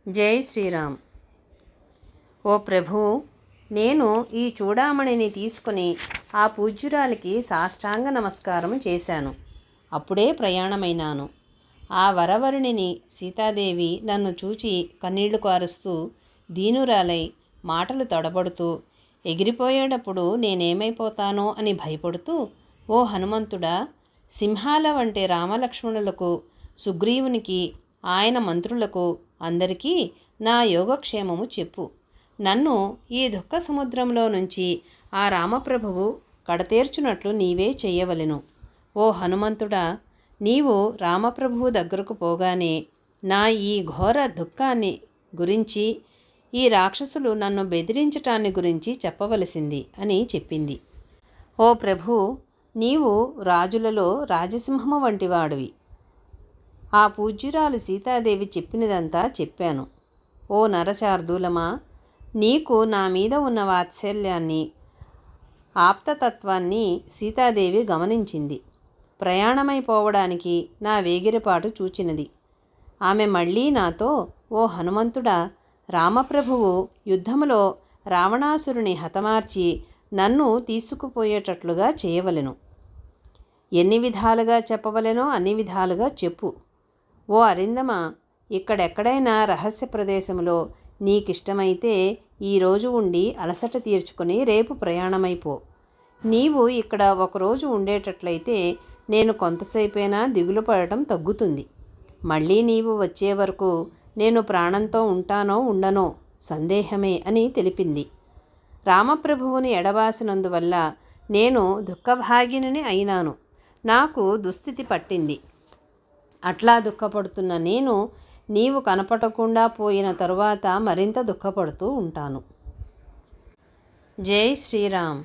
జై శ్రీరామ్. ఓ ప్రభూ, నేను ఈ చూడామణిని తీసుకుని ఆ పూజ్యురాలికి సాష్టాంగ నమస్కారం చేశాను. అప్పుడే ప్రయాణమైనాను. ఆ వరవరుణిని సీతాదేవి నన్ను చూచి కన్నీళ్లు కారుస్తూ దీనురాలై మాటలు తడబడుతూ ఎగిరిపోయేటప్పుడు నేనేమైపోతానో అని భయపడుతూ, ఓ హనుమంతుడా, సింహాల వంటి రామలక్ష్మణులకు, సుగ్రీవునికి, ఆయన మంత్రులకు అందరికీ నా యోగక్షేమము చెప్పు. నన్ను ఈ దుఃఖ సముద్రంలో నుంచి ఆ రామప్రభువు కడతేర్చునట్లు నీవే చెయ్యవలెను. ఓ హనుమంతుడా, నీవు రామప్రభువు దగ్గరకు పోగానే నా ఈ ఘోర దుఃఖాన్ని గురించి, ఈ రాక్షసులు నన్ను బెదిరించటాన్ని గురించి చెప్పవలసింది అని చెప్పింది. ఓ ప్రభూ, నీవు రాజులలో రాజసింహము వంటివాడివి. ఆ పూజ్యురాలు సీతాదేవి చెప్పినదంతా చెప్పాను. ఓ నరశార్దూలమా, నీకు నా మీద ఉన్న వాత్సల్యాన్ని, ఆప్తతత్వాన్ని సీతాదేవి గమనించింది. ప్రయాణమైపోవడానికి నా వేగిరపాటు చూచినది. ఆమె మళ్ళీ నాతో, ఓ హనుమంతుడా, రామప్రభువు యుద్ధములో రావణాసురుని హతమార్చి నన్ను తీసుకుపోయేటట్లుగా చేయవలెను. ఎన్ని విధాలుగా చెప్పవలెనో అన్ని విధాలుగా చెప్పు. ఓ అరిందమ, ఇక్కడెక్కడైనా రహస్య ప్రదేశంలో నీకిష్టమైతే ఈరోజు ఉండి అలసట తీర్చుకొని రేపు ప్రయాణమైపో. నీవు ఇక్కడ ఒకరోజు ఉండేటట్లయితే నేను కొంతసేపైనా దిగులు పడటం తగ్గుతుంది. మళ్ళీ నీవు వచ్చే వరకు నేను ప్రాణంతో ఉంటానో ఉండనో సందేహమే అని తెలిపింది. రామప్రభువుని ఎడబాసినందువల్ల నేను దుఃఖభాగిని అయినాను. నాకు దుస్థితి పట్టింది. అట్లా దుఃఖపడుతున్న నేను నీవు కనపడకుండా పోయిన తరువాత మరింత దుఃఖపడుతూ ఉంటాను. జై శ్రీరామ్.